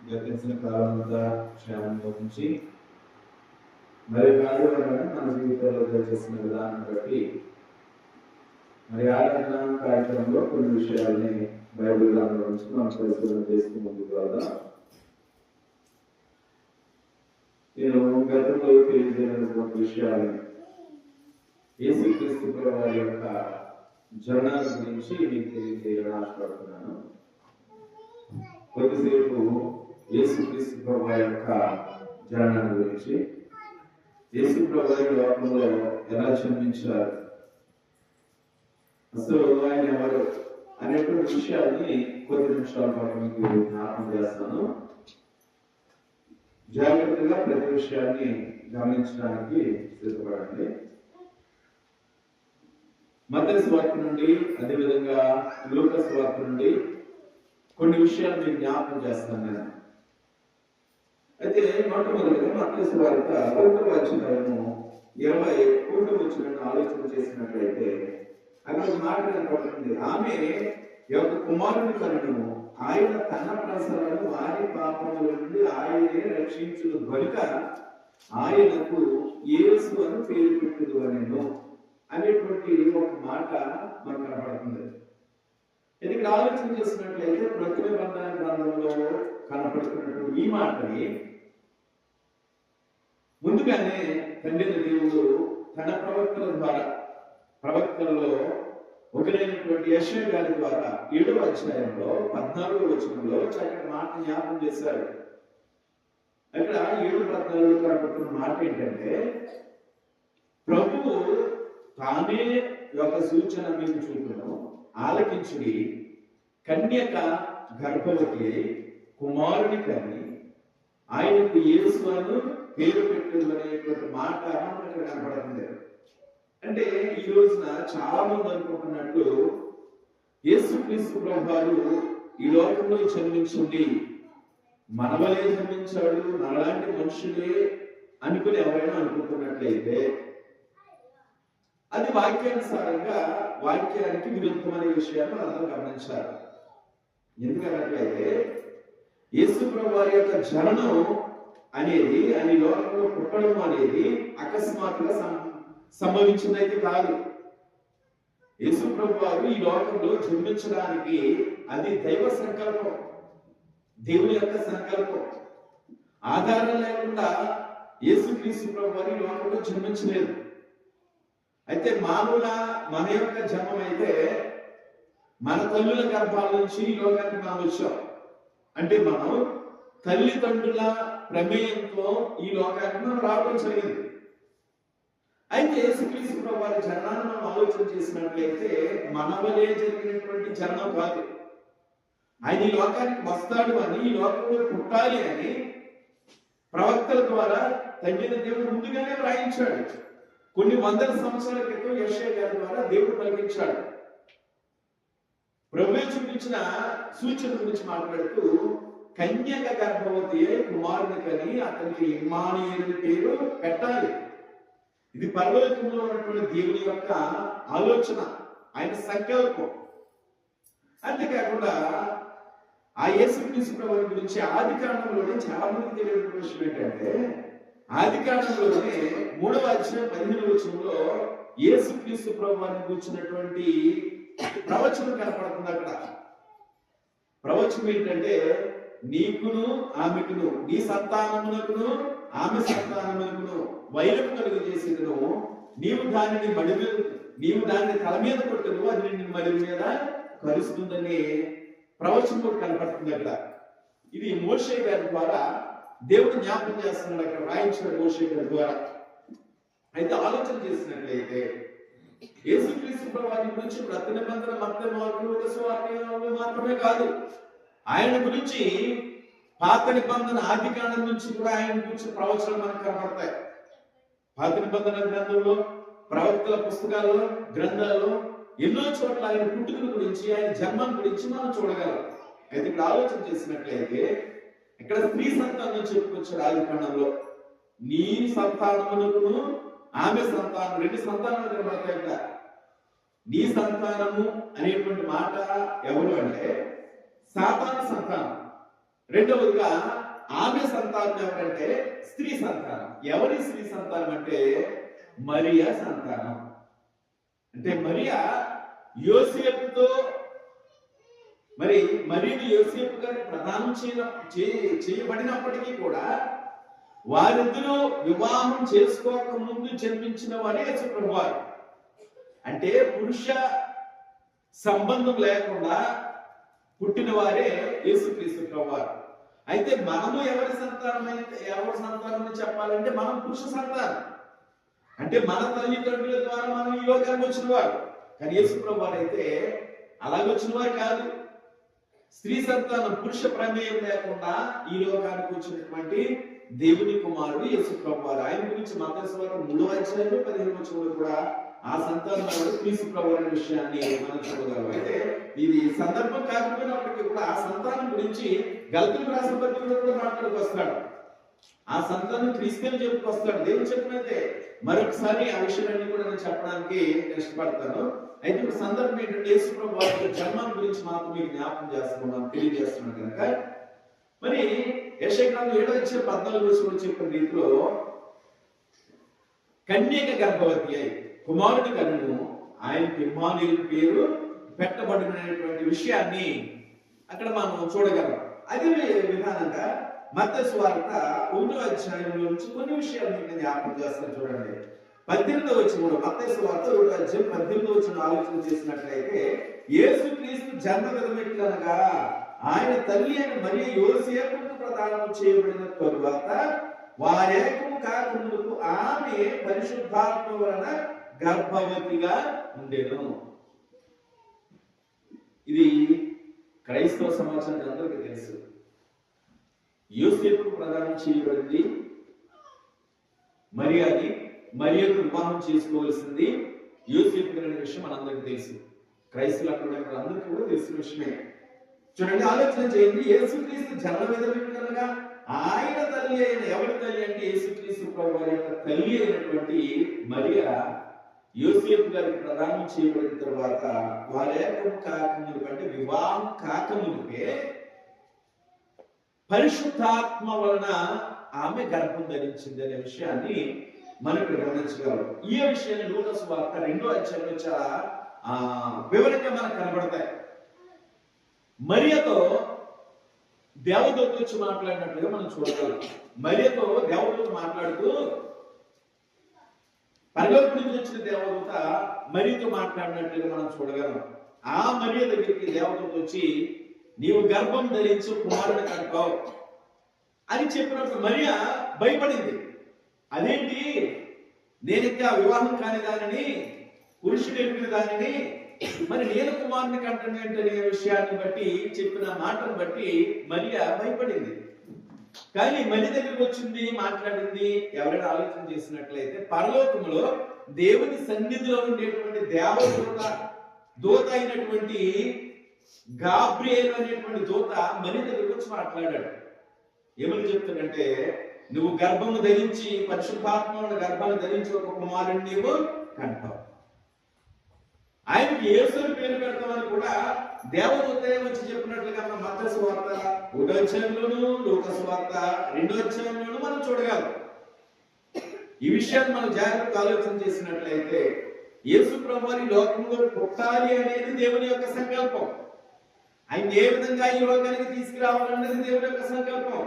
గతించిన కాలం అంతా క్షేమంగా ఉంచి మరి కారణంగా మన జీవితంలో చేసిన విధానం బట్టి మరి ఆరాధన కార్యక్రమంలో కొన్ని విషయాల్ని బైబిల్ గ్రంథంలో నుంచి మనం పరిశీలన చేస్తూ ముందుకు వెళ్దాం. నేను గతంలో తెలియజేయనటువంటి విషయాన్ని యేసుక్రీస్తు వారి యొక్క జననాల గురించి మీకు తెలియజేయాలని ఆశపడుతున్నాను. కొద్దిసేపు యేసుక్రీస్తు వారి యొక్క జననాల గురించి, యేసు ప్రభువు లోకంలో ఎలా జన్మించారు, అసలు ఆయన ఎవరు అనేటువంటి విషయాన్ని కొద్ది నిమిషాల పాటు మీకు జ్ఞాపకం చేస్తాను. జాగ్రత్తగా ప్రతి విషయాన్ని గమనించడానికి సిద్ధపడండి. మత్తయి సువార్త నుండి, అదేవిధంగా లూకా సువార్త నుండి కొన్ని విషయాలు మీకు జ్ఞాపకం చేస్తాను నేను. అయితే మొట్టమొదటిగా మత్తయి సువార్త 1వ అధ్యాయము 21వ వచనాన్ని ఆలోచన చేసినట్లయితే అక్కడ మాట కనపడుతుంది. ఆమె యొక్క కుమారుని కనును, ఆయన తన ప్రజలను వారి పాపముల నుండి ఆయనే రక్షించును గనుక ఆయనకు యేసు అని పేరు పెట్టుదు అనేను అనేటువంటి ఒక మాట మనకు కనపడుతుంది. ఇక్కడ ఆలోచన చేసినట్లయితే ప్రతి నిబంధన గ్రంథంలో కనపడుతున్నటువంటి ఈ మాటని ముందుగానే తండ్రి దేవుడు తన ప్రవక్తలలో ఒకరైనటువంటి యెషయా గారి ద్వారా 7వ అధ్యాయంలో 14వ వచనంలో చక్కటి మాట జ్ఞాపకం చేశారు. అక్కడ 7:14 కనపడుతున్న మాట ఏంటంటే, ప్రభువు తానే ఒక సూచన మీకు చూపును, ఆలకించుడి, కన్యక గర్భవతి కుమారుని కని ఆయనకు యేసు అని పేరు పెట్టింది అనేటువంటి మాట మనకు కనపడుతుంది. అంటే ఈ రోజున చాలా మంది అనుకుంటున్నట్లు యేసుక్రీస్తు ప్రభువారు ఈ లోకంలో జన్మించింది, మనవలే జన్మించాడు, మనలాంటి మనుషులే అనుకుని ఎవరైనా అనుకుంటున్నట్లయితే అది వాక్యానుసారంగా వాక్యానికి విరుద్ధమనే విషయాన్ని అందరూ గమనించాలి. ఎందుకన్నట్లయితే యేసు ప్రభువారి యొక్క జననం అనేది, ఆయన లోకంలో పుట్టడం అనేది అకస్మాత్తుగా సంభవించిందైతే కాదు. యేసు ప్రభువారు ఈ లోకంలో జన్మించడానికి అది దైవ సంకల్పం, దేవుని యొక్క సంకల్పం. ఆధారం లేకుండా యేసుక్రీస్తు ప్రభువారు ఈ లోకంలో జన్మించలేదు. అయితే మామూలుగా మన యొక్క జన్మం అయితే మన తల్లుల గర్భాల నుంచి ఈ లోకానికి మనం వచ్చాం. అంటే మనం తల్లిదండ్రుల ప్రమేయంతో ఈ లోకానికి మనం రావడం జరిగింది. అయితే యేసుక్రీస్తు ప్రభువారి జననాన్ని మనం ఆలోచన చేసినట్లయితే మనవలే జరిగినటువంటి జననం కాదు. ఆయన ఈ లోకానికి వస్తాడు అని, ఈ లోకంలో పుట్టాలి అని ప్రవక్తల ద్వారా తండ్రి దేవుడు ముందుగానే వ్రాయించాడు. కొన్ని వందల సంవత్సరాల క్రితం యెషయా గారి ద్వారా దేవుడు పలికించాడు. ప్రభువే చూపించిన సూచన గురించి మాట్లాడుతూ, కన్యక గర్భవతి కుమారుని కని అతనికి ఇమ్మానుయేలు పేరు పెట్టాలి. ఇది పరలోకంలో ఉన్నటువంటి దేవుని యొక్క ఆలోచన, ఆయన సంకల్పం. అంతేకాకుండా ఆ యేసుక్రీస్తు ప్రభువు గురించి ఆది కాండంలోనే చాలా మందికి తెలియని విషయం ఏంటంటే, ఆది కాండంలోనే 3వ అధ్యాయం 15వ వచనంలో యేసుక్రీస్తు ప్రభువుని గురించినటువంటి ప్రవచనం కనపడుతుంది. అక్కడ ప్రవచనం ఏంటంటే, నీకును ఆమెకును, నీ సంతానమునకును ఆమె సంతానమునకును వైరం కలుగు చేసేదను, నీవు దానిని తల మీద కొట్టను, అది నిన్ను మడి మీద కలుస్తుందని ప్రవచనం కూడా కనపడుతుంది. అక్కడ ఇది మోషే గారి ద్వారా దేవుడు జ్ఞాపకం చేస్తున్నాడు, అక్కడ రాయించిన మోషే గారి ద్వారా. అయితే ఆలోచన చేసినట్లయితే యేసుక్రీస్తు ప్రభువారి గురించి ప్రతి నిబంధన మత్తయి, మార్కు, లూకా సువార్తలు మాత్రమే కాదు, ఆయన గురించి పాత నిబంధన ఆది కాండం నుంచి కూడా ఆయన గురించి ప్రవచనాలు మనకు కనబడతాయి. పాత నిబంధన గ్రంథంలో, ప్రవక్తల పుస్తకాలలో, గ్రంథాలలో ఎన్నో చోట్ల ఆయన పుట్టుకల గురించి, ఆయన జన్మం గురించి మనం చూడగలం. అయితే ఇక్కడ ఆలోచన చేసినట్లయితే ఇక్కడ స్త్రీ సంతానం చెప్పుకొచ్చాడు ఆది కాండంలో. నీ సంతానమునకును ఆమె సంతానం, 2 సంతానాలు కనబడతాయి. ఇక్కడ నీ సంతానము అనేటువంటి మాట ఎవరు అంటే సాతాను సంతానం. రెండవదిగా ఆమె సంతానం ఎవరంటే స్త్రీ సంతానం. ఎవరి స్త్రీ సంతానం అంటే మరియా సంతానం. అంటే మరియా యోసేపుతో మరి మరియను యోసేపు గారి ప్రదానం చేయబడినప్పటికీ కూడా వారిద్దరూ వివాహం చేసుకోక ముందు జన్మించిన వారే యేసు ప్రభువారు. అంటే పురుష సంబంధం లేకుండా పుట్టిన వారే యేసుక్రీస్తు ప్రభువారు. అయితే మనము ఎవరి సంతానం చెప్పాలంటే మనం పురుష సంతానం. అంటే మన తల్లిదండ్రుల ద్వారా మనం ఈ లోకానికి వచ్చిన వారు. కానీ యేసు ప్రభువారు అయితే అలాగొచ్చిన వారు కాదు. స్త్రీ సంతానం, పురుష ప్రమేయం లేకుండా ఈ లోకానికి వచ్చినటువంటి దేవుని కుమారుడు యేసు ప్రభువారు. ఆయన గురించి మత్తయి సువార్త 3:15 కూడా ఆ సంతానం క్రీస్తు ప్రభువు అనే విషయాన్ని మనం చూడగలం. అయితే ఇది సందర్భం కాకపోయినప్పటికీ కూడా ఆ సంతానం గురించి గలతీయులకు రాసిన పత్రికలో కూడా మాట్లాడుకొస్తాడు. ఆ సంతానం క్రీస్తుని చెప్పుకొస్తాడు. దేవుని చెప్పినైతే మరొకసారి ఆ విషయాన్ని కూడా నేను చెప్పడానికి ఇష్టపడతాను. అయితే ఇప్పుడు సందర్భం ఏంటంటే యేసు ప్రభువు వారి జన్మం గురించి మాత్రం మీకు జ్ఞాపకం చేస్తున్నాను, తెలియజేస్తున్నాను కనుక మరి యెషయా గ్రంథం 7:14 చెప్పిన రీతిలో కన్యక గర్భవతి అయి కుమారుడి కన్ను, ఆయనకి ఇమ్మానుయేలు పేరు పెట్టబడినటువంటి విషయాన్ని అక్కడ మనం చూడగలం. అదే విధానంగా మత్తయి సువార్త 1:18 నుంచి కొన్ని విషయాలు మీకు జ్ఞాపకం చేస్తాను. చూడండి, 18 మత్తయి సువార్త 1:18 ఆలోచన చేసినట్లయితే యేసుక్రీస్తు జన్మ విధమెట్లనగా ఆయన తల్లి అయిన మరియ యోసేపుకు ప్రదానం చేయబడిన తరువాత వారేకము కాకముందుకు ఆమె పరిశుద్ధాత్మ వలన గర్భవతిగా ఉండెను. ఇది క్రైస్తవ సమాజానికి అందరికీ తెలుసు. యోసేపుకు ప్రదానం చేయబడింది మరియాది, మరియకు వివాహం చేసుకోవాల్సింది యోసేపు అనే విషయం మనందరికీ తెలుసు. క్రైస్తవులు అందరికీ కూడా తెలిసిన విషయమే. చూడండి, ఆలోచన చేయండి. యేసుక్రీస్తు జన్మ విధంగా ఆయన తల్లి అయిన, ఎవరి తల్లి అంటే యేసుక్రీస్తు ప్రభువు యొక్క తల్లి అయినటువంటి మరియా యోసేపు గారికి ప్రదానం చేయబడిన తర్వాత వారేకం కాకముందు అంటే వివాహం కాకముందుకే పరిశుద్ధాత్మ వలన ఆమె గర్భం ధరించింది అనే విషయాన్ని మనకు గమనించగలం. ఈ విషయాన్ని లూకా సువార్త 2:2 చాలా వివరంగా మనకు కనబడతాయి. మరియతో దేవదూత వచ్చి మాట్లాడినట్లుగా మనం చూడగలం. మరియతో దేవదూత మాట్లాడుతూ పరలోకం నుంచి వచ్చిన దేవదూత మరియతో మాట్లాడినట్లుగా మనం చూడగలం. ఆ మరియ దగ్గరికి దేవదూత వచ్చి నీవు గర్భం ధరించి కుమారుని కంటావు అని చెప్పినప్పుడు మరియ భయపడింది. అదేంటి, నేను ఇంకా వివాహం కాని దానిని, పురుషుడు ఎరిగిన దానిని, మరి నేను కుమారుని కంటాను ఏంటనే విషయాన్ని బట్టి, చెప్పిన మాటను బట్టి మరియ భయపడింది. కానీ మరియ దగ్గరికి వచ్చింది, మాట్లాడింది. ఎవరైనా ఆలోచన చేసినట్లయితే పరలోకములో దేవుని సన్నిధిలో ఉండేటువంటి దూత అయినటువంటి గాబ్రియేలు అనేటువంటి దూత మరియ దగ్గరికి వచ్చి మాట్లాడాడు. ఏమని చెప్తాడంటే, నువ్వు గర్భము ధరించి, పరిశుద్ధాత్మ గర్భాన్ని ధరించి ఒక కుమారుని నీవు కంటావు. ఆయనకి యేసు పేరు పెడతామని కూడా దేవదూత వచ్చి చెప్పినట్లుగా మనం మత్తయి సువార్త 1:18 లూకా సువార్త 2:18 మనం చూడగలం. ఈ విషయాన్ని మనం జాగ్రత్తగా ఆలోచన చేసినట్లయితే యేసు ప్రభువు ఈ లోకంలో పుట్టాలి అనేది దేవుని యొక్క సంకల్పం. ఆయన ఏ విధంగా ఈ లోకానికి తీసుకురావాలన్నది దేవుని యొక్క సంకల్పం.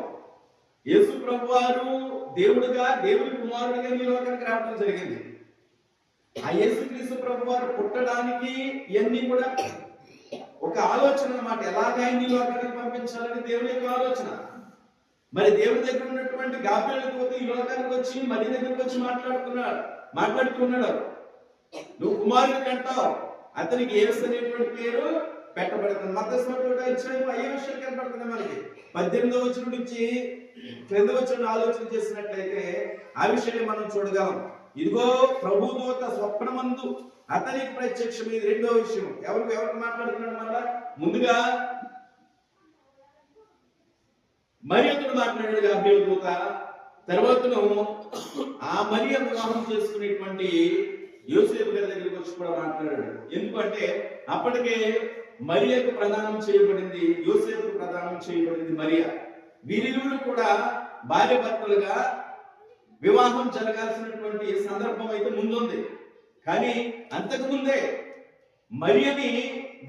యేసు ప్రభువారు దేవుడిగా, దేవుని కుమారుడిగా ఈ లోకానికి రావడం జరిగింది. ఆ యేసుక్రీస్తు ప్రభువారు పుట్టడానికి ఇవన్నీ కూడా ఒక ఆలోచన అన్నమాట. ఎలాగ ఆయన ఈ లోకానికి పంపించాలని దేవుని యొక్క ఆలోచన. మరి దేవుడి దగ్గర ఉన్నటువంటి గాబ్రియేలు దూత ఈ లోకానికి వచ్చి మరియ దగ్గరికి వచ్చి మాట్లాడుతున్నాడు. నువ్వు కుమారుని కంటావు, అతనికి యేసు అనేటువంటి పేరు పెట్టబడుతుంది. మత్తయి సువార్త అయ్యే విషయం కనబడుతుంది మనకి. 18 నుంచి 2 ఆలోచన చేసినట్లయితే ఆ విషయాన్ని మనం చూడగలం. ఇదిగో ప్రభు దూత స్వప్నమందు అతనికి ప్రత్యక్షమైంది. రెండో విషయం ఎవరికి మాట్లాడుతున్నాడు మళ్ళా? ముందుగా మరియతో మాట్లాడాడు గాబ్రియేలు దూత. తర్వాతను ఆ మరియ వివాహం చేసుకునేటువంటి యోసేపు గారి దగ్గరికి వచ్చి కూడా మాట్లాడాడు. ఎందుకంటే అప్పటికే మరియకు ప్రదానం చేయబడింది, యోసేపుకు ప్రదానం చేయబడింది మరియ. వీరిరువురు కూడా భార్య భర్తలుగా వివాహం జరగాల్సినటువంటి సందర్భం అయితే ముందుంది. కానీ అంతకు ముందే మరియని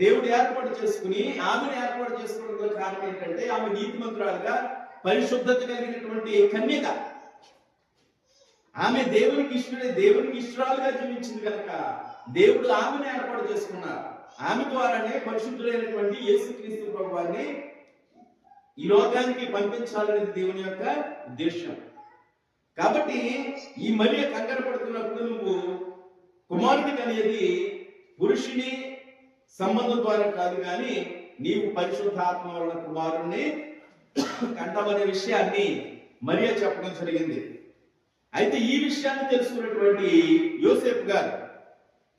దేవుడు ఏర్పాటు చేసుకుని ఆమెను ఏర్పాటు చేసుకోవడం కారణం ఏంటంటే ఆమె నీతిమంతురాలుగా పరిశుద్ధత కలిగినటువంటి కన్యక. ఆమె దేవునికి ఇష్టరాలుగా జీవించింది కనుక దేవుడు ఆమెను ఏర్పాటు చేసుకున్నారు. ఆమె ద్వారానే పరిశుద్ధులైనటువంటి యేసుక్రీస్తు ప్రభువాన్ని ఈ లోకానికి పంపించాలనేది దేవుని యొక్క ఉద్దేశం. కాబట్టి ఈ మరియ కంగారు పడుతున్నప్పుడు నువ్వు కుమారుడికి అనేది పురుషుని సంబంధం ద్వారా కాదు, కానీ నీవు పరిశుద్ధాత్మ వలన కుమారుణ్ణి కంటామనే విషయాన్ని మరియ చెప్పడం జరిగింది. అయితే ఈ విషయాన్ని తెలుసుకున్నటువంటి యోసేపు గారు,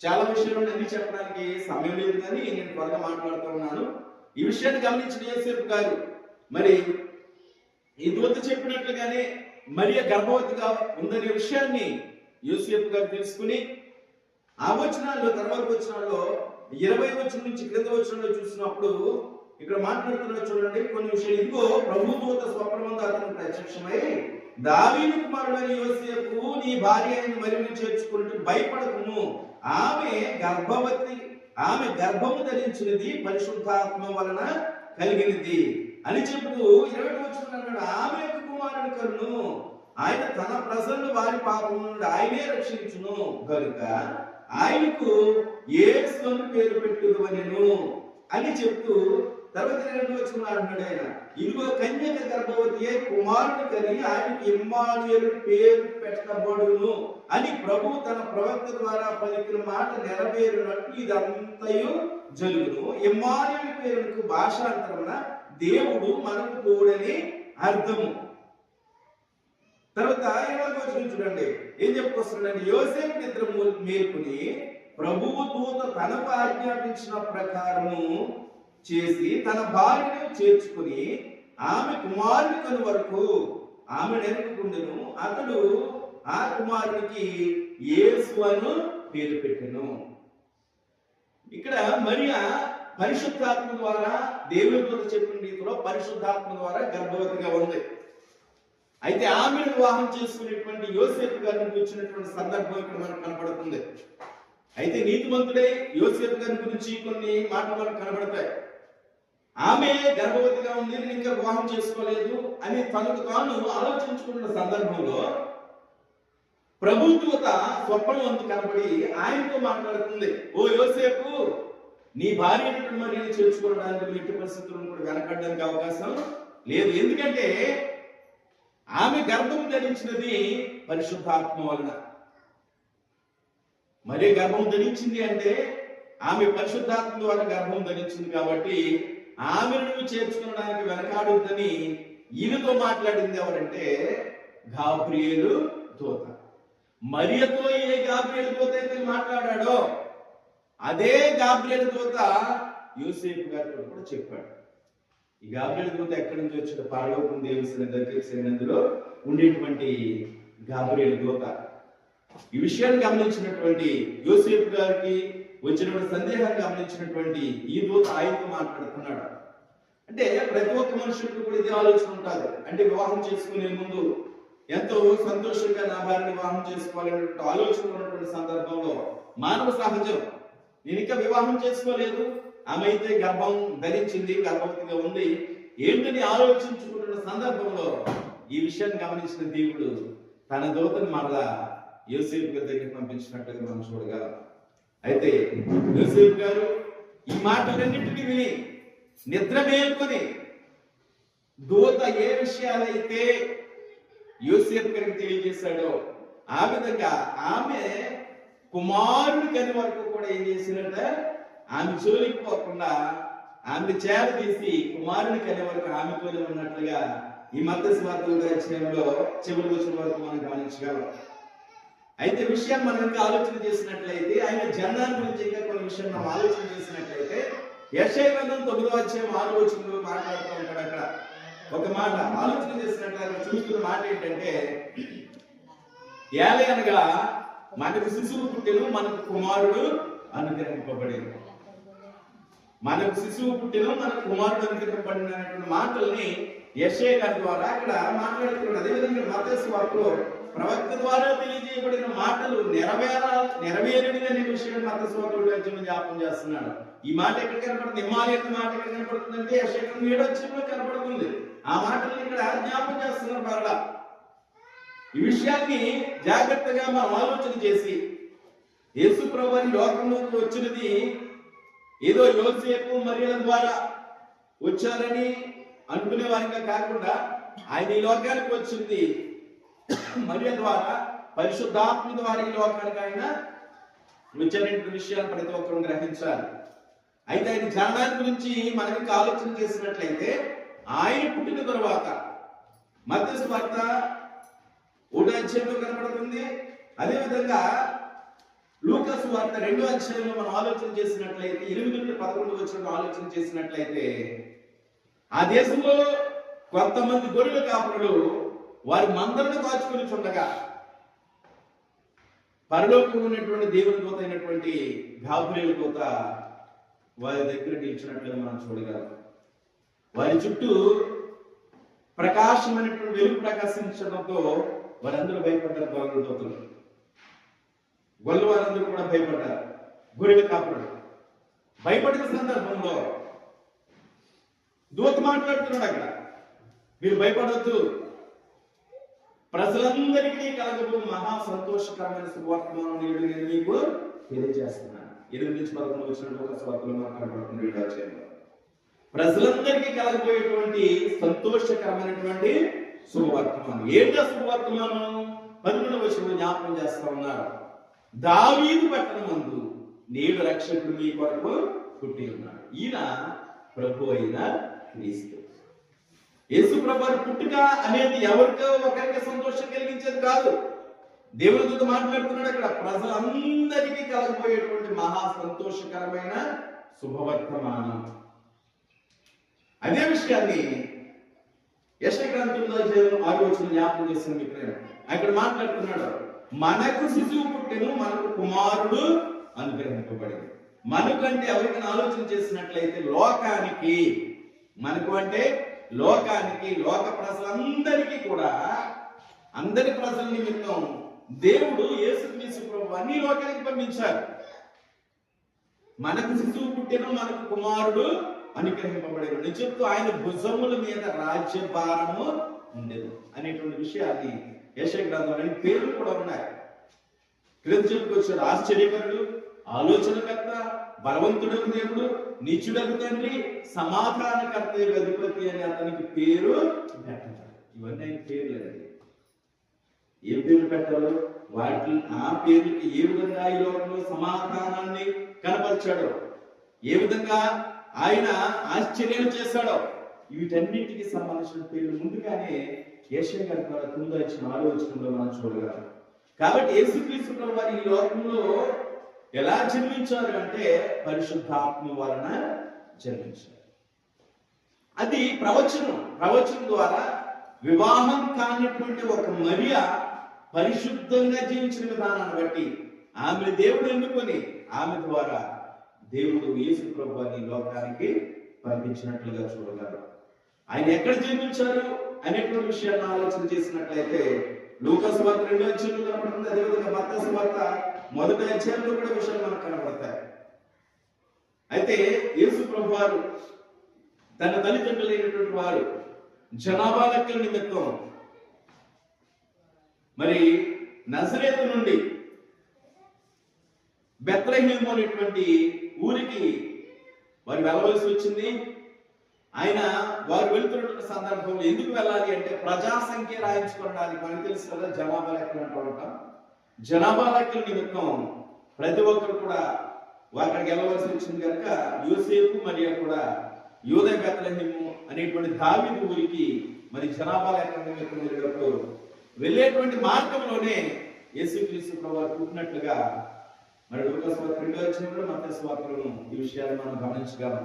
చాలా విషయాలు అన్ని చెప్పడానికి సమయం లేదు కానీ నేను త్వరగా మాట్లాడుతూ ఉన్నాను. ఈ విషయాన్ని గమనించిన యోసేపు గారు మరి ఈ దూత చెప్పినట్లుగానే మరియ గర్భవతిగా ఉందనే విషయాన్ని యోసేపు గారు తెలుసుకుని ఆ వచనాల్లో తర్వాత వచనాల్లో 20 వచనం నుంచి క్రింద వచనంలో చూసినప్పుడు ఇక్కడ మాట్లాడుతున్నా చూడండి కొన్ని విషయాలు. ఇదిగో ప్రభు దూత స్వప్నమందు అతను ప్రత్యక్షమై దావీదు కుమారుడైన యోసేపు నీ భార్య అయిన మరియను చేర్చుకుంటూ భయపడకుము, ఆమె గర్భము ధరించినది పరిశుద్ధాత్మ వలన కలిగినది అని చెబుతూ 20వ వచనంలో అన్నాడు, ఆమె యొక్క కుమారుని కరును, ఆయన తన ప్రజలను వారి పాపము నుండి ఆయనే రక్షించును కనుక ఆయనకు యేసు అని పేరు పెట్టుదువనెను అని చెప్తూ తర్వాత 2వ వచనంలో అంటాడు ఆయన, ఇదిగో కన్యక గర్భవతి కుమారుని కని ఆయనకి ఇమ్మానుయేలు పేరు పెట్టబడును అని ప్రభు తన ప్రవక్త ద్వారా పలికిన మాట నెరవేరునట్లు ఇదంతయు జరుగును. ఇమ్మానుయేలు పేరుకు భాషాంతరమున దేవుడు మనకు తోడని అర్థము. తర్వాత 20వ వచనం చూడండి ఏం చెప్పుకొస్తున్నాడు, యోసేపు నిద్ర మేల్కొని ప్రభువు దూత తనకు ఆజ్ఞాపించిన ప్రకారము చేసి తన భార్యను చేర్చుకుని ఆమె కుమారుని కను వరకు ఆమె నెరుకుండెను. అతడు ఆ కుమారునికి యేసు అను పేరు పెట్టెను. ఇక్కడ మరియా పరిశుద్ధాత్మ ద్వారా దేవుని దూత చెప్పిన రీతిలో పరిశుద్ధాత్మ ద్వారా గర్భవతిగా ఉంది. అయితే ఆమెను వివాహం చేసుకునేటువంటి యోసేపు గారిని వచ్చినటువంటి సందర్భం ఇక్కడ మనకు కనబడుతుంది. అయితే నీతిమంతుడే యోసేపు గారి గురించి కొన్ని మాటలు మనకు కనబడతాయి. ఆమె గర్భవతిగా ఉంది, నేను ఇంకా వివాహం చేసుకోలేదు అని తనకు తాను ఆలోచించుకున్న సందర్భంలో ప్రభుత్వత స్వప్నం అందు కనబడి ఆయనతో మాట్లాడుతుంది, ఓ యోసేపు నీ భార్య మరియను చేర్చుకోవడానికి ఎట్టి పరిస్థితులను కూడా వెనకడానికి అవకాశం లేదు. ఎందుకంటే ఆమె గర్భం ధరించినది పరిశుద్ధాత్మ వలన. మరి గర్భం ధరించింది అంటే ఆమె పరిశుద్ధాత్మ ద్వారా గర్భం ధరించింది కాబట్టి ఆమెను చేర్చుకోవడానికి వెనకాడొద్దని ఈయనతో మాట్లాడింది ఎవరంటే గాబ్రియేలు దూత. మరియతో ఏ గాబ్రియేలు దూత అయితే మాట్లాడాడో అదే గాబ్రియేలు దూత యోసేపు గారితో కూడా చెప్పాడు. ఈ గాబ్రియేలు దూత ఎక్కడి నుంచి వచ్చాడు? పరలోకం దేవుని దగ్గరికి చేరినందులో ఉండేటువంటి గాబ్రియేలు దూత. ఈ విషయాన్ని గమనించినటువంటి యోసేపు గారికి వచ్చినటువంటి సందేహాన్ని గమనించినటువంటి ఈ దూత ఆయనతో మాట్లాడుతున్నాడు. అంటే ప్రతి ఒక్క మనుషులకు కూడా ఇది ఆలోచన ఉంటుంది. అంటే వివాహం చేసుకునే ముందు ఎంతో సంతోషంగా నా భార్యని వివాహం చేసుకోవాలనే ఆలోచన ఉన్నటువంటి సందర్భంలో మానవ సహజం, నేను ఇంకా వివాహం చేసుకోలేదు, ఆమె అయితే గర్భం ధరించింది, గర్భవతిగా ఉంది, ఏంటని ఆలోచించుకుంటున్న సందర్భంలో ఈ విషయాన్ని గమనించిన దేవుడు తన దూతను మరలా యోసేపు గారి దగ్గరికి పంపించినట్లుగా మనం చూడగలం. అయితే యోసేపు గారు ఈ మాటలన్నింటినీ విని నిద్ర మేల్కొని దూత ఏ విషయాలైతే యోసేపు గారికి తెలియజేశాడో ఆ విధంగా ఆమె కుమారుని కని వరకు కూడా ఏం చేసినట్ట, ఆమె జోలికి పోకుండా ఆమె చేర తీసి కుమారుని కని వరకు ఆమెతోనే ఉన్నట్లుగా ఈ మత్తయి సువార్త అధ్యాయంలో చివరి వచ్చిన వరకు మనం గమనించగలం. అయితే విషయాన్ని మనం ఇంకా ఆలోచన చేసినట్లయితే ఆయన జన్మాన్ని గురించి ఇంకా కొన్ని విషయాలు మనం ఆలోచన చేసినట్లయితే యెషయా గ్రంథం 9వ అధ్యాయం 6వ వచనంలో మాట్లాడుతూ ఉంటాడు. అక్కడ ఒక మాట ఆలోచన చేసినట్లయితే చూస్తున్న మాట ఏంటంటే, ఏలయనగా మనకు శిశువు పుట్టెను, మనకు కుమారుడు అనుగ్రహింపబడేది. మనకు శిశువు పుట్టెను, మనకు కుమారుడు అనుగ్రహింపబడిన మాటల్ని యెషయా గారి ద్వారా అక్కడ మాట్లాడుతున్నాడు. అదేవిధంగా మత్తయి సువార్తలో ప్రవక్త ద్వారా తెలియజేయబడిన మాటలు నెరవేరనివి అనే విషయాన్ని మత్తయి సువార్తలో జ్ఞాపకం చేస్తున్నాడు. ఈ మాట ఎక్కడ కనపడుతుంది? హిమాలయ మాట ఎక్కడ కనపడుతుంది అంటే యెషయా 7వ కనపడుతుంది. ఆ మాటలు ఇక్కడ జ్ఞాపకం చేస్తున్నారు. మరలా ఈ విషయాన్ని జాగ్రత్తగా మనం ఆలోచన చేసి, యేసు ప్రభువు లోకంలోకి వచ్చినది ఏదో యోసేపు మరియల ద్వారా వచ్చారని అనుకునే వారిగా కాకుండా, ఆయన ఈ లోకానికి వచ్చింది మరియ ద్వారా, పరిశుద్ధాత్మ ద్వారా ఈ లోకానికి ఆయన వచ్చేటువంటి విషయాన్ని ప్రతి ఒక్కరు గ్రహించాలి. అయితే ఆయన జననాన్ని గురించి మనకి ఆలోచన చేసినట్లయితే, ఆయన పుట్టిన తరువాత మత్తయి సువార్త 1వ అధ్యాయంలో కనపడుతుంది. అదేవిధంగా లూకా సువార్త 2వ అధ్యాయంలో మనం ఆలోచన చేసినట్లయితే 8-11 వచనంలో ఆలోచన చేసినట్లయితే, ఆ దేశంలో కొంతమంది గొర్రెల కాపరులు వారి మందలను కాచుకొని చుండగా పరలోకంలో ఉన్నటువంటి దేవుని దూత అయినటువంటి గాబ్రియేలు దూత వారి దగ్గర నిలిచినట్లుగా మనం చూడగలం. వారి చుట్టూ ప్రకాశమైనటువంటి వెలుగు ప్రకాశించడంతో వారందరూ భయపడ్డారు. గొర్రెల దూతలు, గొల్ల వారందరూ కూడా భయపడ్డారు. గొర్రెల కాపరులు భయపడిన సందర్భంలో దూత మాట్లాడుతున్నాడు అక్కడ, మీరు భయపడవద్దు, ప్రజలందరికీ కలగబో మహా సంతోషకరమైన శుభవర్తమానం నేను మీకు తెలియజేస్తున్నాను. 8-11 వచ్చినట్టు ఒక స్వార్థలో మాట్లాడుతుంది. ప్రజలందరికీ కలగబోయేటువంటి సంతోషకరమైనటువంటి శుభవర్తమానం. ఏంటో శుభవర్తమానం? 11వ వచనంలో జ్ఞాపకం చేస్తా ఉన్నారు. దావీదు పట్టణమందు నేడు రక్షకుడు మీ కొరకు పుట్టి ఉన్నాడు. ఈయన ప్రభు అయిన క్రీస్తు. యేసు ప్రభు పుట్టుక అనేది ఎవరికో ఒకరికి సంతోషం కలిగించేది కాదు. దేవుని దూత మాట్లాడుతున్నాడు అక్కడ, ప్రజలందరికీ కలగబోయేటువంటి మహా సంతోషకరమైన శుభవర్తమానం. అదే విషయాన్ని యెషయా గ్రంథంలో 6వ వచనం జ్ఞాపకం చేసిన మిత్రులు అక్కడ మాట్లాడుతున్నాడు. మనకు శిశువు పుట్టెను, మనకు కుమారుడు అనుగ్రహింపబడింది. మనకు అంటే ఎవరికైనా ఆలోచన చేసినట్లయితే లోకానికి, మనకు అంటే లోకానికి, లోక ప్రజలందరికీ కూడా, అందరి ప్రజల నిమిత్తం దేవుడు యేసుక్రీస్తు ప్రభువు అన్ని లోకానికి పంపించారు. మనకు శిశువు పుట్టెను, మనకు కుమారుడు అనుగ్రహింపబడేది. నేను చెప్తూ ఆయన భుజముల మీద రాజ్యభారము ఉండేది అనేటువంటి విషయాన్ని యెషయా గ్రంథంలో పేర్లు కూడా ఉన్నాయి. క్రింద చెప్పుకొచ్చాడు, ఆశ్చర్యకరుడు, ఆలోచనకర్త, బలవంతుడకు దేవుడు, నీచుడకు తండ్రి, సమాధానకర్త, అధిపతి అని అతనికి పేరు పెట్టారు. ఇవన్నీ ఆయన పేర్లేదండి. ఏ పేరు పెట్టాలో వాటి ఆ పేరుకి ఏ విధంగా ఈ లోకంలో సమాధానాన్ని కనపరిచాడో, ఏ విధంగా ఆయన ఆశ్చర్యాలు చేశాడో, వీటన్నింటికి సంబంధించిన పేర్లు ముందుగానే యెషయా గారి ద్వారా 9వ వచనంలో మనం చూడగలం. కాబట్టి యేసుక్రీస్తు ప్రభువు వారు ఈ లోకంలో ఎలా జన్మించారు అంటే పరిశుద్ధాత్మ వలన జన్మించారు. అది ప్రవచనం ద్వారా వివాహం కానిటువంటి ఒక మరియ పరిశుద్ధంగా జీవించిన విధానాన్ని బట్టి ఆమె దేవుడు ఎన్నుకొని ఆమె ద్వారా దేవుడు యేసు ప్రభువుని లోకానికి పంపించినట్లుగా చూడగలరు. ఆయన ఎక్కడ జన్మించారు అనేటువంటి విషయాన్ని ఆలోచన చేసినట్లయితే లూకా సువార్త 2వ అధ్యాయంలో కనబడుతుంది. అదేవిధంగా మత్తయి సువార్త 1వ అధ్యాయంలో కూడా విషయాలు మనకు కనబడతాయి. అయితే యేసు ప్రభు వారు తన తల్లిదండ్రులైనటువంటి వారు జనాభా లెక్కల నిమిత్తం మరి నజరేతు నుండి బెత్లెహేము అనేటువంటి ఊరికి వారు వెళ్ళవలసి వచ్చింది. వారు వెళ్తున్న సందర్భంలో ఎందుకు వెళ్ళాలి అంటే ప్రజా సంఖ్య రాయించుకోవడానికి. మనకు తెలుసు కదా జనాభా లెక్కలు అంటూ ఉంటాం. జనాభా లెక్కల నిమిత్తం ప్రతి ఒక్కరు కూడా అక్కడికి వెళ్ళవలసి వచ్చింది కనుక యోసేపు మరియ కూడా యూదా బెత్లెహేము అనేటువంటి దావీదు ఊరికి మరి జనాభా లెక్కల నిమిత్తం వెళ్ళేటప్పుడు వెళ్ళేటువంటి మార్గంలోనే యేసుక్రీస్తు ప్రభువు పుట్టినట్లుగా మరి లూకా సువార్త 2వ అధ్యాయంలో మత్తయి సువార్తలో ఈ విషయాన్ని మనం గమనించగలం.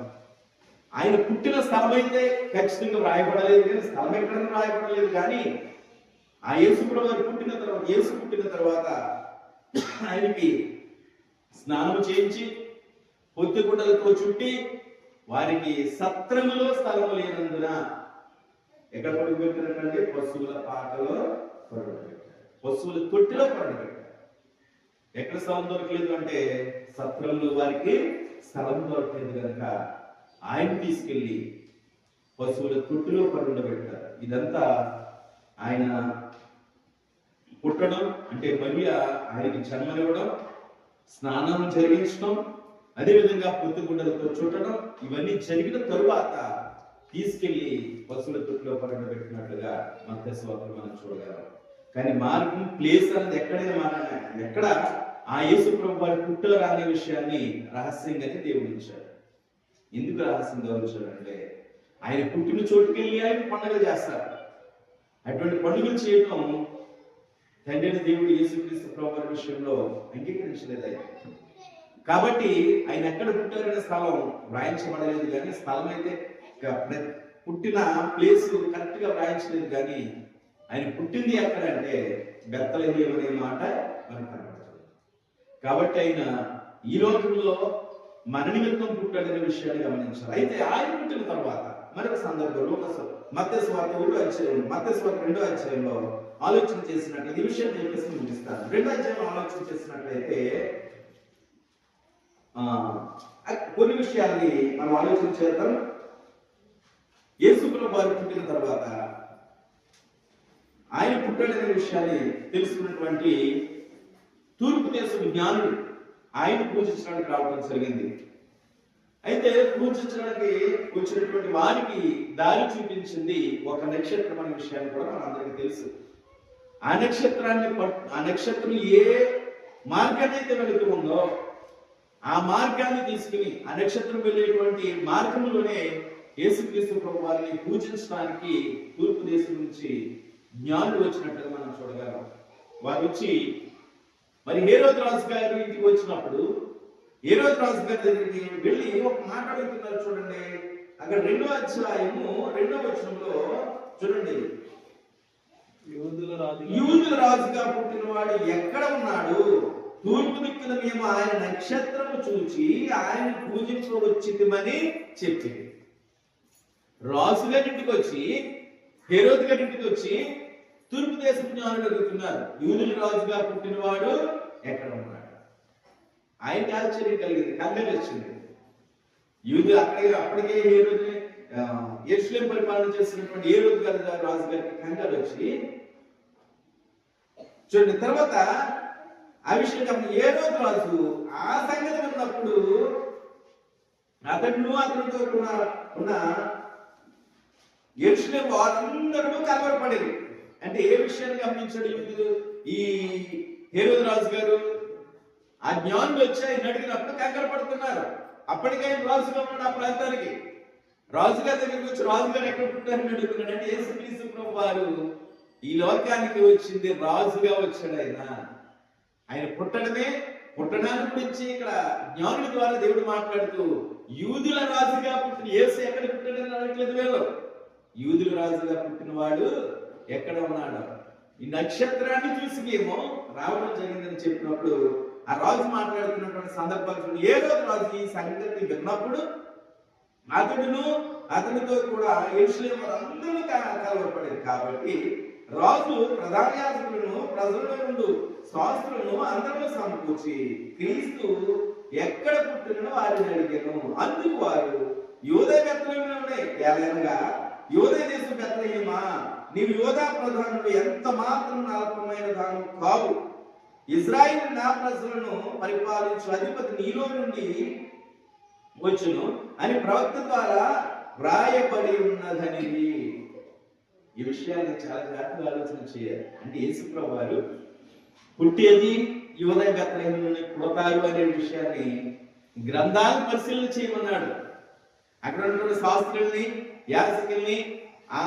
ఆయన పుట్టిన స్థలం అయితే ఖచ్చితంగా రాయబడలేదు, కానీ స్థలం ఎక్కడైనా రాయబడలేదు. కానీ ఆ యేసు ప్రభువు పుట్టిన తర్వాత ఆయనకి స్నానం చేయించి పొత్తిగుడ్డలతో చుట్టి వారికి సత్రములో స్థలము లేనందున ఎక్కడ పడుకోబెట్టారంటే పశువుల పాకలో పడుకోబెట్టారు, పశువుల తొట్టిలో పడుకోబెట్టారు. ఎక్కడ స్థలం దొరకలేదు అంటే సత్రంలో వారికి స్థలం దొరకలేదు కనుక ఆయన తీసుకెళ్లి పశువుల తొట్టిలో పడుకోబెట్టారు. ఇదంతా ఆయన పుట్టడం అంటే మరియ ఆయనకి జన్మనివ్వడం, స్నానం జరిగించడం, అదేవిధంగా పొత్తుగుడ్డలతో చుట్టడం, ఇవన్నీ జరిగిన తరువాత తీసుకెళ్లి పశువుల తొట్టిలో పడుకోబెట్టినట్లుగా మత్తయి సువార్తలో మనం చూడగలం. కానీ మార్గం, ప్లేస్ అనేది ఎక్కడైనా మాట్లాడినా ఎక్కడ ఆ యేసు ప్రభు వారి పుట్టారు అనే విషయాన్ని రహస్యంగానే దేవుడు ఇచ్చాడు. ఎందుకు రహస్యంగా ఉంచాడంటే ఆయన పుట్టిన చోటుకెళ్ళి ఆయన పండుగ చేస్తారు. అటువంటి పండుగలు చేయటం తండ్రి దేవుడు యేసుక్రీస్తు ప్రభు వారి విషయంలో అంగీకరించలేదు ఆయన. కాబట్టి ఆయన ఎక్కడ పుట్టారనే స్థలం వ్రాయించబడలేదు, కానీ స్థలం అయితే పుట్టిన ప్లేస్ కరెక్ట్ గా వ్రాయించలేదు. కానీ ఆయన పుట్టింది ఎక్కడంటే బెత్లెహేము అనే మాట మనకు కనబడుతుంది. కాబట్టి ఆయన ఈ లోకంలో మన నిమిత్తం పుట్టాడనే విషయాన్ని గమనించాలి. అయితే ఆయన పుట్టిన తర్వాత మరొక సందర్భంలో మత్తయి సువార్త 2వ అధ్యాయంలో ఆలోచన చేసినట్లయితే ఈ విషయం చెప్పేసి ముగిస్తాను. 2వ అధ్యాయంలో ఆలోచన చేసినట్లయితే కొన్ని విషయాల్ని మనం ఆలోచన చేద్దాం. యేసు ప్రభు వారు పుట్టిన తర్వాత ఆయన పుట్టాడనే విషయాన్ని తెలుసుకున్నటువంటి తూర్పు దేశం జ్ఞానుడు ఆయన పూజించడానికి రావడం జరిగింది. అయితే పూజించడానికి వచ్చినటువంటి వారికి దారి చూపించింది ఒక నక్షత్రం అనే విషయాన్ని కూడా మనందరికీ తెలుసు. ఆ నక్షత్రం ఏ మార్గాన్ని అయితే వెళుతూ ఉందో ఆ మార్గాన్ని తీసుకుని ఆ నక్షత్రం వెళ్ళేటువంటి మార్గంలోనే యేసుక్రీస్తు ప్రభు వారిని పూజించడానికి తూర్పు దేశం నుంచి జ్ఞానులు వచ్చినట్టుగా మనం చూడగలం. వారు వచ్చి మరి హేరోదు రాజు గారి ఇంటికి వచ్చినప్పుడు హేరోదు రాజు గారి దగ్గరికి వెళ్ళి ఒక మాట అడుగుతున్నారు. చూడండి, అక్కడ 2వ అధ్యాయము 2వ వచనంలో చూడండి, యూదుల రాజుగా పుట్టినవాడు ఎక్కడ ఉన్నాడు? తూర్పు దిక్కున మేము ఆయన నక్షత్రము చూచి ఆయన పూజించవచ్చిమని చెప్పింది. రాజు గారింటికి వచ్చి, హేరోదు గారింటికి వచ్చి తూర్పు దేశపు జ్ఞానులు అడుగుతున్నారు, యూదుల రాజుగా పుట్టినవాడు ఎక్కడ ఉన్నాడు? ఆయనకి ఆశ్చర్యం కలిగింది, కంగారు వచ్చింది. యూదులు అప్పటికే హేరోదు యెరూషలేము పరిపాలన చేస్తున్నటువంటి హేరోదు గారి రాజు గారికి కంగారు వచ్చి చూడండి. తర్వాత ఆ విషయం హేరోదు రాజు ఆ సంగతి విన్నప్పుడు అతనితో ఉన్న యెరూషలేము వారందరూ కలవరపడేది. అంటే ఏ విషయాన్ని గమనించాడు ఈ హేరోదు రాజు గారు? ఆ జ్ఞానులు వచ్చి ఆయన అడిగినప్పుడు కంగారు పడుతున్నారు. అప్పటికే రాజుగా ఉన్నాడు ఆ ప్రాంతానికి. రాజుగారి దగ్గరికి వచ్చి రాజుగారు ఎక్కడ పుట్టారని అడుగుతున్నాడు. అంటే యేసుక్రీస్తు ప్రభు వారు ఈ లోకానికి వచ్చింది రాజుగా వచ్చాడు. ఆయన పుట్టడానికి గురించి ఇక్కడ జ్ఞానుల ద్వారా దేవుడు మాట్లాడుతూ యూదుల రాజుగా పుట్టిన యేసు ఎక్కడ పుట్టాడని అనట్లేదు. వీళ్ళు యూదుల రాజుగా పుట్టిన వాడు ఎక్కడ ఉన్నాడు? ఈ నక్షత్రాన్ని చూసి మేము రావడం జరిగిందని చెప్పినప్పుడు ఆ రాజు మాట్లాడుతున్నటువంటి సందర్భాలు ఏ రోజు రాజు ఈ సంగతి విన్నప్పుడు అతనితో కూడా యెరూషలేము అందరూ కలవరపడేది. కాబట్టి రాజు ప్రధాన యాజకులను, ప్రజల నుండి శాస్త్రులను అందరూ సమకూర్చి క్రీస్తు ఎక్కడ పుట్టినో వారిని అడిగాను. అందుకు వారు యూదా బెత్లెహేములోనే, ఏలైనగా యూదా దేశం బెత్లెహేమా, నీవు యూదా ప్రధానుడు ఎంత మాత్రం అల్పమైన దాను కావు. ఇజ్రాయిల్ నా ప్రజలను పరిపాలించు అధిపతి నీలో నుండి వచ్చును అని ప్రవక్త ద్వారా వ్రాయబడి ఉన్నదని. ఈ విషయాన్ని చాలా జాగ్రత్తగా ఆలోచన చేయాలి. అంటే యేసుప్రభు వారు పుట్టేది యూదా బెత్లెహేములోనే పుడతారు అనే విషయాన్ని గ్రంథాలు పరిశీలన చేయమన్నాడు. అక్కడ ఉన్నటువంటి శాస్త్రుల్ని, యాజకుల్ని, ఆ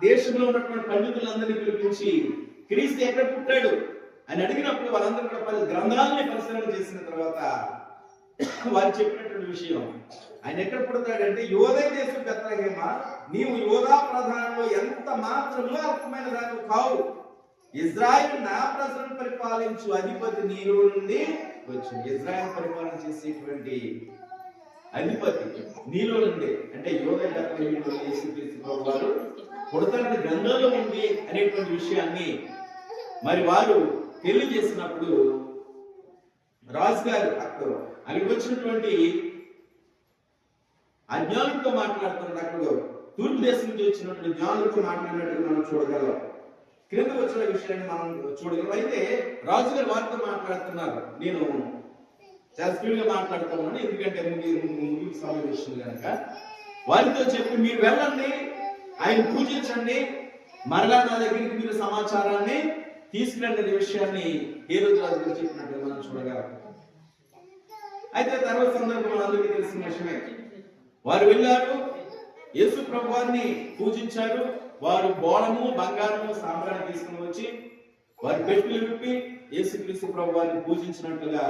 దేశంలో ఉన్నటువంటి పండితులందరినీ పిలిపించి క్రీస్తు ఎక్కడ పుట్టాడు అని అడిగినప్పుడు వాళ్ళందరూ కూడా గ్రంథాలని పరిశీలన చేసిన తర్వాత వారు చెప్పినటువంటి విషయం, ఆయన ఎక్కడ పుడతాడంటే యూదా దేశం బెత్లెహేమా, నీవు యూదా ప్రధానంలో ఎంత మాత్రమూ అల్పమైన దానివి కావు. ఇజ్రాయిల్ నా ప్రజలను పరిపాలించు అధిపతి నీలో నుండి వచ్చు. ఇజ్రాయిల్ పరిపాలన చేసేటువంటి అధిపతి నీలో నుండి, అంటే యూదా బెత్లెహేములో యేసుక్రీస్తు ప్రభువు వారు పుడతానికి గ్రంథంలో ఉంది అనేటువంటి విషయాన్ని మరి వారు తెలియజేసినప్పుడు రాజుగారు అక్కడికి వచ్చినటువంటి అజ్ఞానులతో మాట్లాడుతున్నాడు. అక్కడ తూర్పు దేశం నుంచి వచ్చినటువంటి జ్ఞానులతో మాట్లాడినట్టు మనం చూడగలం. క్రింద వచ్చిన విషయాన్ని మనం చూడగలం. అయితే రాజుగారు వారితో మాట్లాడుతున్నారు. నేను చాలా స్పీడ్ గా మాట్లాడుతూ ఉన్నాను, ఎందుకంటే ముగింపు సమయం విషయం కనుక. వారితో చెప్పి మీరు వెళ్ళండి, ఆయన పూజించండి, మరలా నా దగ్గరికి మీరు సమాచారాన్ని తీసుకురండి అనే విషయాన్ని హేరోదు రాజు గారు చెప్పినట్టు మనం చూడగలం. అయితే తర్వాత సందర్భం అందరికీ తెలిసిన విషయమే. వారు వెళ్ళారు, యేసు ప్రభువాన్ని పూజించారు. వారు బోళము, బంగారము, సాంబ్రాన్ని తీసుకుని వచ్చి వారి పెట్టులు విప్పి యేసుక్రీస్తు ప్రభువాన్ని పూజించినట్లుగా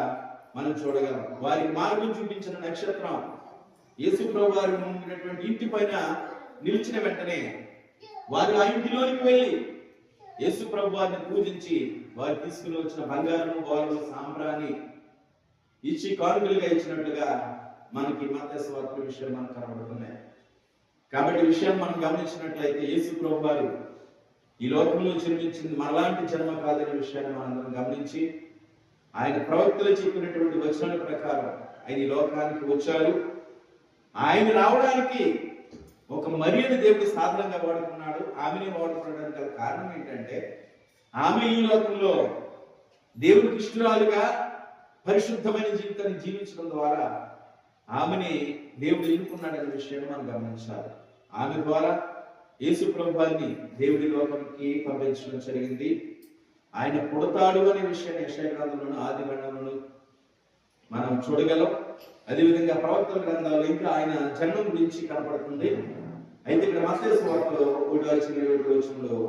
మనం చూడగలం. వారికి మార్గం చూపించిన నక్షత్రం యేసు ప్రభువారు ఉన్నటువంటి ఇంటి పైన నిలిచిన వెంటనే వారు ఆ ఇంటిలోనికి వెళ్ళి యేసు ప్రభువాన్ని పూజించి వారు తీసుకుని వచ్చిన బంగారము, బోళము, సాంబ్రాన్ని ఇచ్చి కానుకలుగా ఇచ్చినట్లుగా మనకి మత్తయి సువార్త విషయం మనకు కనబడుతున్నాయి. కాబట్టి విషయం మనం గమనించినట్లయితే యేసు ప్రభువారు ఈ లోకంలో జన్మించింది మనలాంటి జన్మ కాదనే విషయాన్ని మనందరం గమనించి ఆయన ప్రవక్తలు చెప్పినటువంటి వచనాల ప్రకారం ఆయన ఈ లోకానికి వచ్చారు. ఆయన రావడానికి ఒక మరియను దేవుడు సాధనంగా వాడుకున్నాడు. ఆమెని వాడుకోవడానికి గల కారణం ఏంటంటే ఆమె ఈ లోకంలో దేవుడికి ఇష్టరాలుగా పరిశుద్ధమైన జీవితాన్ని జీవించడం ద్వారా ఆమెని దేవుడు ఎన్నుకున్నాడనే విషయాన్ని మనం గమనించాలి. ఆమె ద్వారా యేసు ప్రభువాన్ని దేవుడి లోకానికి పంపించడం జరిగింది. ఆయన పుడతాడు అనే విషయాన్ని యెషయా గ్రంథంలోను, ఆది గ్రంథంలోను మనం చూడగలం. అదేవిధంగా ప్రవక్తల గ్రంథాలు ఇంకా ఆయన జన్మం గురించి కనపడుతుంది. అయితే ఇక్కడ మత్తయి సువార్తలో 1:27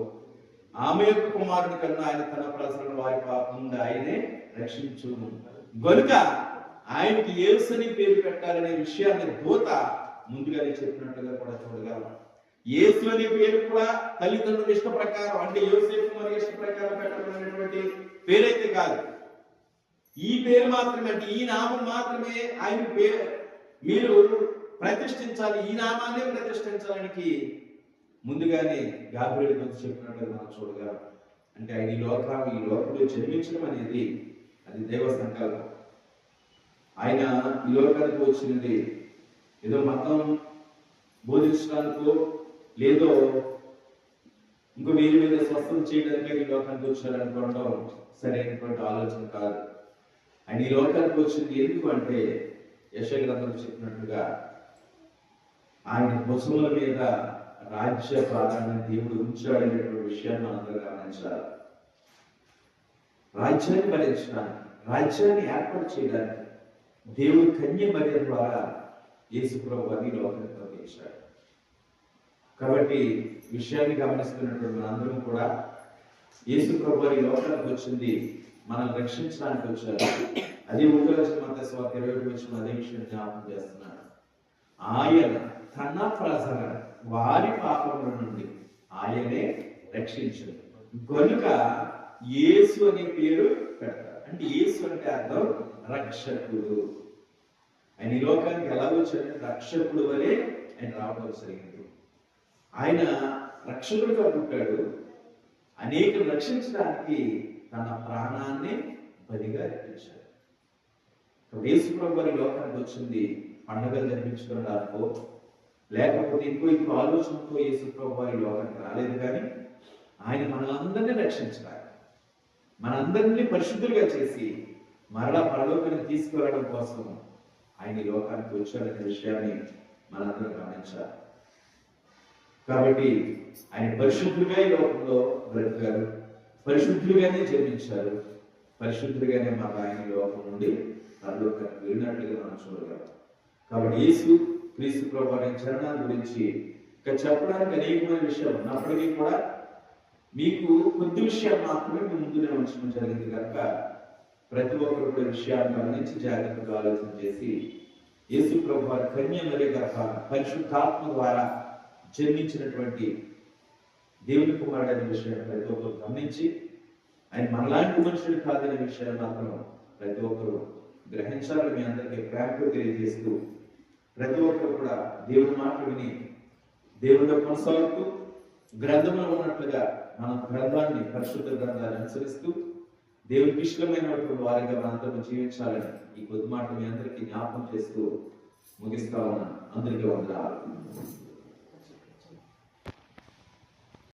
ఆమె యొక్క కుమారుని కన్నా ఆయన తన ప్రజలను వారి పాపం నుండి ఆయనే రక్షించు గనుక ఆయనకి యేసు అని పేరు పెట్టాలనే విషయాన్ని దూత ముందుగానే చెప్పినట్టుగా కూడా చూడగలం. యేసు అనే పేరు కూడా తల్లిదండ్రుల ఇష్ట ప్రకారం, అంటే యోసేపు మరి ఇష్ట ప్రకారం పెట్టబడినటువంటి పేరైతే కాదు. ఈ పేరు మాత్రమే, అంటే ఈ నామం మాత్రమే ఆయన పేరు మీరు ప్రతిష్ఠించాలి, ఈ నామాన్ని ప్రతిష్ఠించడానికి ముందుగానే గాబ్రియేలు గురించి చెప్పినట్టుగా మనం చూడగలం. అంటే ఆయన ఈ లోకంలో జన్మించడం అనేది అది దైవ సంకల్పం. ఆయన ఈ లోకానికి వచ్చినది ఏదో మతం బోధించడానికో లేదో ఇంకో వేరే మీద స్వస్థత చేయడానికి ఈ లోకానికి వచ్చారనుకోవడం సరైనటువంటి ఆలోచన కాదు. ఆయన ఈ లోకానికి వచ్చింది ఎందుకు అంటే యెషయా గ్రంథంలో చెప్పినట్టుగా ఆయన భుజముల మీద రాజ్య ప్రాధాన్యం దేవుడు ఉంచాడనేటువంటి విషయాన్ని మనందరూ గమనించాలి. రాజ్యాన్ని భరించడానికి, రాజ్యాన్ని ఏర్పాటు చేయడానికి దేవుడు కన్య మరియ ద్వారా యేసు ప్రభువుని లోకానికి పంపించాడు. కాబట్టి విషయాన్ని గమనిస్తున్నటువంటి మనందరం కూడా యేసు ప్రభువు ఈ లోకానికి వచ్చింది మనల్ని రక్షించడానికి వచ్చారు. అది మత్తయి సువార్త 21 అదే విషయం జ్ఞాపకం చేస్తున్నాడు. ఆయన తన ప్రజల వారి పాపముల నుండి ఆయనే రక్షించాడు కనుక యేసు అనే పేరు పెడతారు. అంటే యేసు అంటే అర్థం రక్షకుడు. ఆయన ఈ లోకానికి ఎలా వచ్చాడంటే రక్షకుడు వలె ఆయన రావడం జరిగింది. ఆయన రక్షకుడిగా పుట్టాడు, అనేకులు రక్షించడానికి తన ప్రాణాన్ని బలిగా అర్పించాడు. యేసు ప్రభువు ఈ లోకానికి వచ్చింది పండుగలు జరిపించుకోవడానికో లేకపోతే ఇంకో ఆలోచనతో యేసు ప్రభువు ఈ లోకానికి రాలేదు. కానీ ఆయన మనందరినీ రక్షించడానికి, మనందరినీ పరిశుద్ధులుగా చేసి మరలా పరలోకానికి తీసుకువెళ్ళడం కోసం ఆయన ఈ లోకానికి వచ్చాడనే విషయాన్ని మనందరం గమనించాలి. కాబట్టి ఆయన పరిశుద్ధులుగా ఈ లోకంలో బ్రతికారు, పరిశుద్ధులుగానే జన్మించారు, పరిశుద్ధులుగానే మాకు ఆయన లోకం నుండి పరలోకానికి వెళ్ళినట్లుగా మనం చూడగలం. కాబట్టి యేసు క్రీస్తు ప్రభువు చరణాల గురించి ఇక్కడ చెప్పడానికి అనేకమైన విషయాలు ఉన్నప్పటికీ కూడా మీకు కొద్ది విషయాలు మాత్రమే మీ ముందునే ఉంచడం జరిగింది కనుక ప్రతి ఒక్కరు కూడా విషయాన్ని గమనించి జాగ్రత్తగా ఆలోచన చేసి యేసు ప్రభువు కన్య మరియ గర్భాన పరిశుద్ధాత్మ ద్వారా జన్మించినటువంటి దేవుని కుమారుడు అనే విషయాన్ని ప్రతి ఒక్కరు గమనించి ఆయన మనలాంటి మనుషులు కాదనే విషయాన్ని మాత్రం ప్రతి ఒక్కరు గ్రహించాలని మీ అందరికీ ప్రేమతో తెలియజేస్తూ ప్రతి ఒక్కరు కూడా దేవుని మాట విని దేవుడిలో కొనసాగుతూ గ్రంథంలో ఉన్నట్లుగా మనం గ్రంథాన్ని, పరిశుద్ధ గ్రంథాన్ని అనుసరిస్తూ దేవునికి ఇష్టమైనటువంటి వారిగా మనందరం జీవించాలని ఈ కొద్ది మాట మీ అందరికీ జ్ఞాపకం చేస్తూ ముగిస్తా ఉన్నాను. అందరికీ వందనాలు.